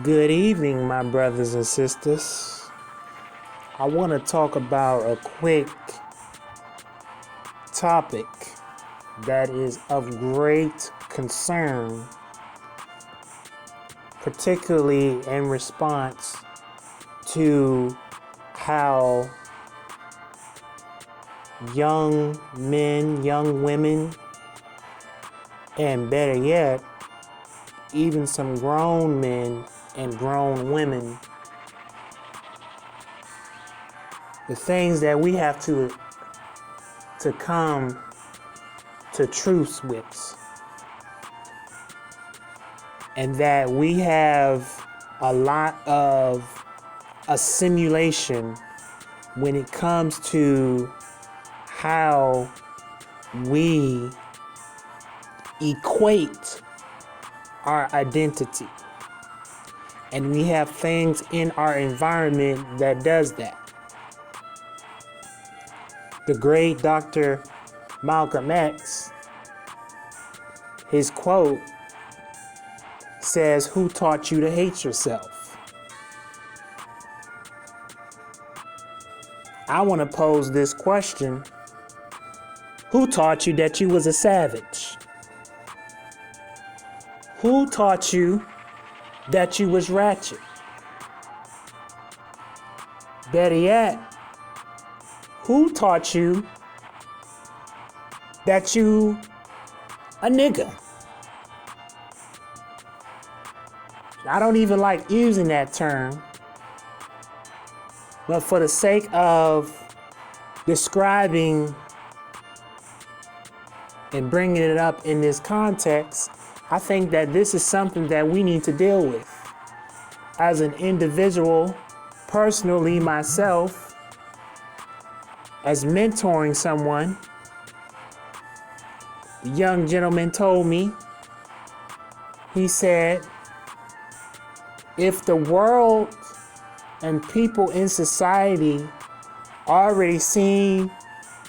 Good evening, my brothers and sisters. I want to talk about a quick topic that is of great concern, particularly in response to how young men, young women, and better yet, even some grown men and grown women, the things that we have to come to truce with, and that we have a lot of assimilation when it comes to how we equate our identity. And we have things in our environment that does that. The great Dr. Malcolm X, his quote says, "Who taught you to hate yourself?" I want to pose this question. Who taught you that you was a savage? Who taught you that you was ratchet? Better yet, who taught you that you a nigga? I don't even like using that term, but for the sake of describing and bringing it up in this context, I think that this is something that we need to deal with. As an individual, personally myself, as mentoring someone, the young gentleman told me, he said, if the world and people in society already see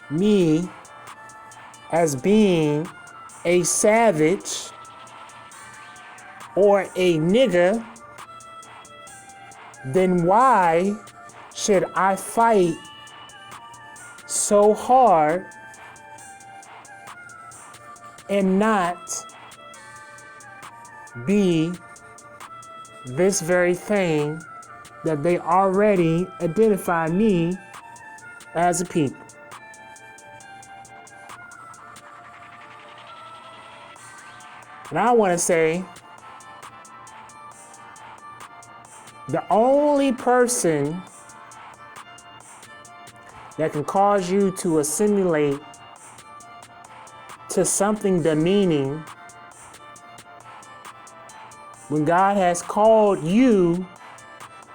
me as being a savage or a nigga, then why should I fight so hard and not be this very thing that they already identify me as a people? And I want to say, the only person that can cause you to assimilate to something demeaning when God has called you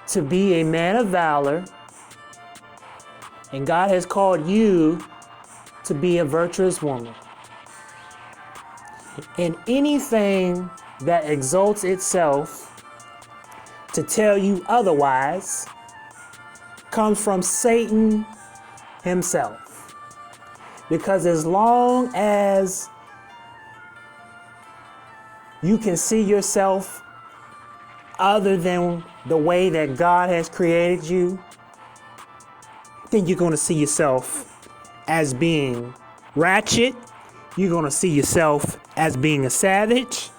to be a man of valor and God has called you to be a virtuous woman. And anything that exalts itself to tell you otherwise comes from Satan himself. Because as long as you can see yourself other than the way that God has created you, then you're going to see yourself as being ratchet, you're going to see yourself as being a savage,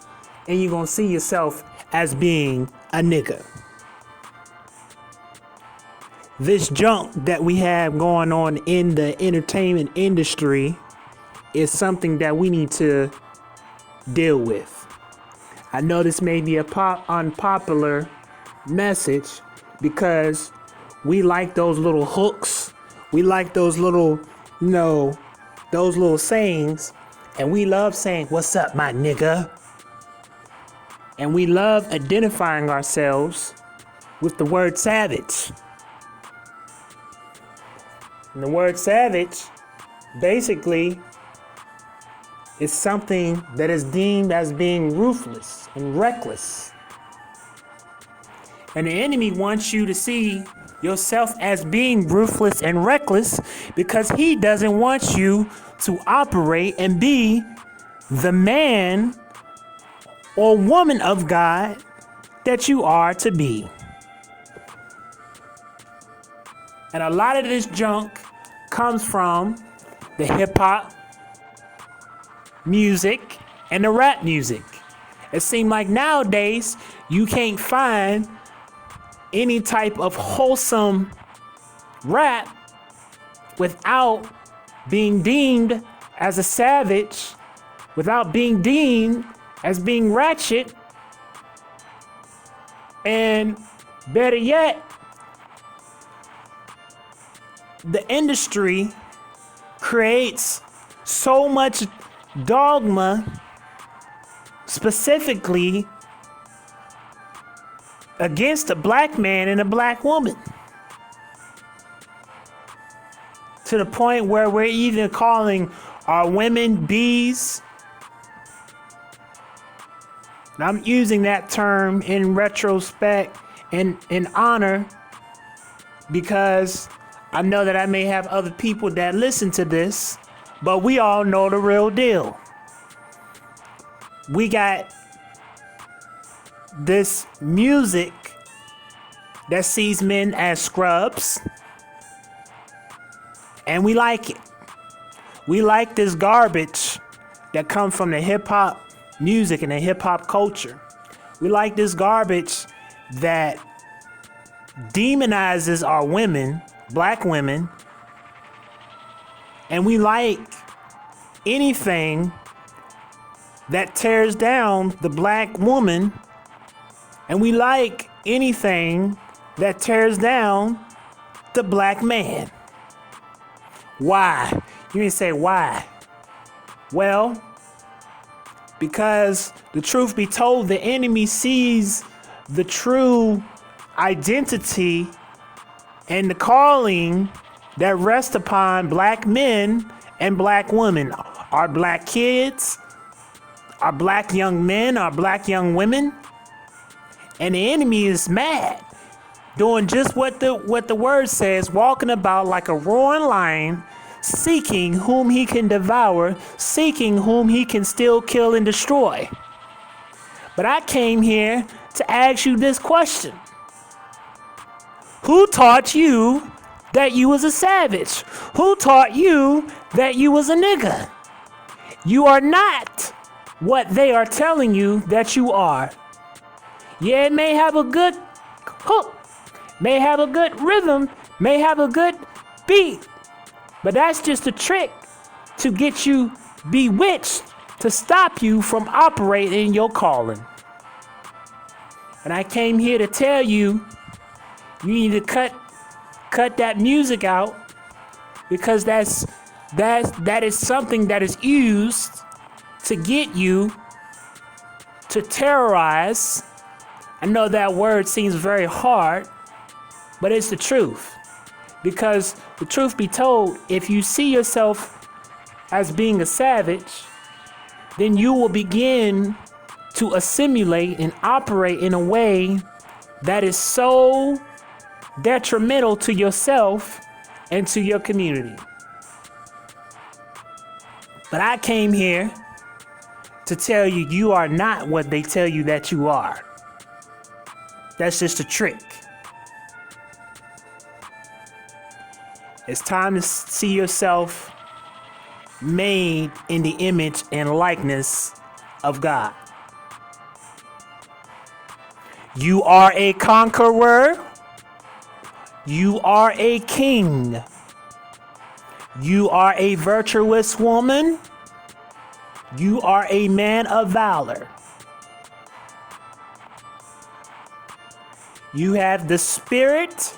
and you're going to see yourself as being a nigga. This junk that we have going on in the entertainment industry is something that we need to deal with. I know this may be a unpopular message because we like those little hooks. We like those little, those little sayings. And we love saying, "What's up, my nigga?" And we love identifying ourselves with the word savage. And the word savage basically is something that is deemed as being ruthless and reckless. And the enemy wants you to see yourself as being ruthless and reckless because he doesn't want you to operate and be the man or woman of God that you are to be. And a lot of this junk comes from the hip hop music and the rap music. It seems like nowadays you can't find any type of wholesome rap without being deemed as a savage, without being deemed as being ratchet, and better yet, the industry creates so much dogma specifically against a black man and a black woman, to the point where we're even calling our women bees. And I'm using that term in retrospect and in honor, because I know that I may have other people that listen to this, but we all know the real deal. We got this music that sees men as scrubs, and we like it. We like this garbage that comes from the hip hop music and the hip hop culture. We like this garbage that demonizes our women, black women, and we like anything that tears down the black woman, and we like anything that tears down the black man. Why? You may say, why? Well, because the truth be told, the enemy sees the true identity and the calling that rests upon black men and black women, our black kids, our black young men, our black young women. And the enemy is mad, doing just what the word says, walking about like a roaring lion, seeking whom he can devour, seeking whom he can still kill and destroy. But I came here to ask you this question. Who taught you that you was a savage? Who taught you that you was a nigga? You are not what they are telling you that you are. Yeah, it may have a good hook, may have a good rhythm, may have a good beat, but that's just a trick to get you bewitched, to stop you from operating your calling. And I came here to tell you, you need to cut that music out, because that is something that is used to get you to terrorize. I know that word seems very hard, but it's the truth. Because the truth be told, if you see yourself as being a savage, then you will begin to assimilate and operate in a way that is so detrimental to yourself and to your community. But I came here to tell you, you are not what they tell you that you are. That's just a trick. It's time to see yourself made in the image and likeness of God. You are a conqueror. You are a king. You are a virtuous woman. You are a man of valor. You have the spirit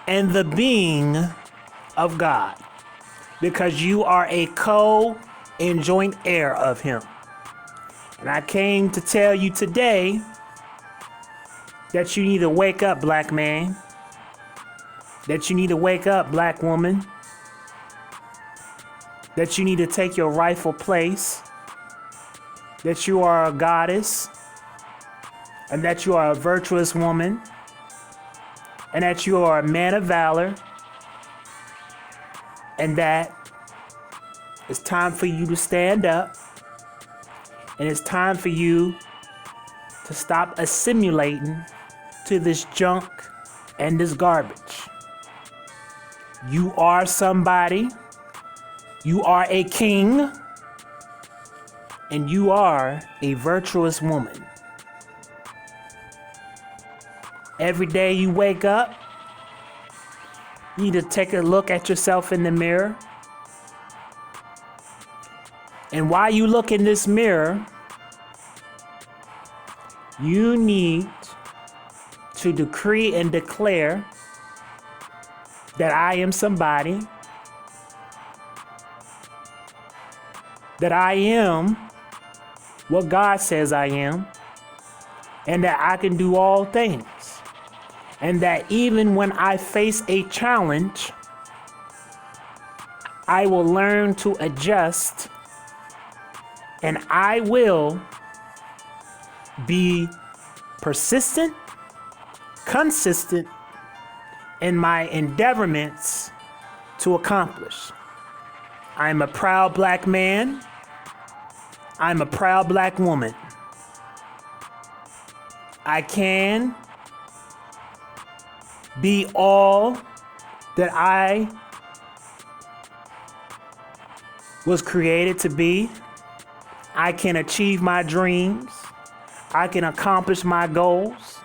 and the being of God, because you are a and joint heir of him. And I came to tell you today that you need to wake up, black man. That you need to wake up, black woman. That you need to take your rightful place. That you are a goddess. And that you are a virtuous woman. And that you are a man of valor. And that it's time for you to stand up. And it's time for you to stop assimilating to this junk and this garbage. You are somebody. You are a king. And you are a virtuous woman. Every day you wake up, you need to take a look at yourself in the mirror. And while you look in this mirror, you need to decree and declare that I am somebody, that I am what God says I am, and that I can do all things. And that even when I face a challenge, I will learn to adjust, and I will be persistent, consistent in my endeavorments to accomplish. I'm a proud black man. I'm a proud black woman. I can be all that I was created to be. I can achieve my dreams. I can accomplish my goals.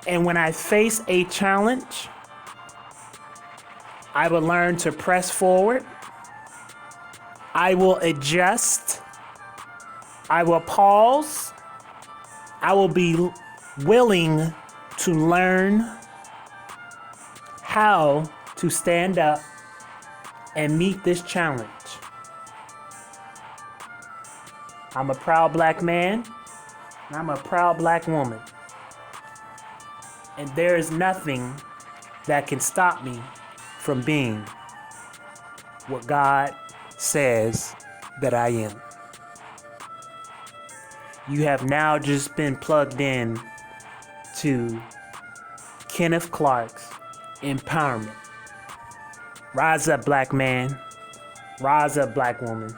And when I face a challenge, I will learn to press forward. I will adjust. I will pause. I will be willing to learn how to stand up and meet this challenge. I'm a proud black man, and I'm a proud black woman. And there is nothing that can stop me from being what God says that I am. You have now just been plugged in to Kenneth Clark's empowerment. Rise up, black man. Rise up, black woman.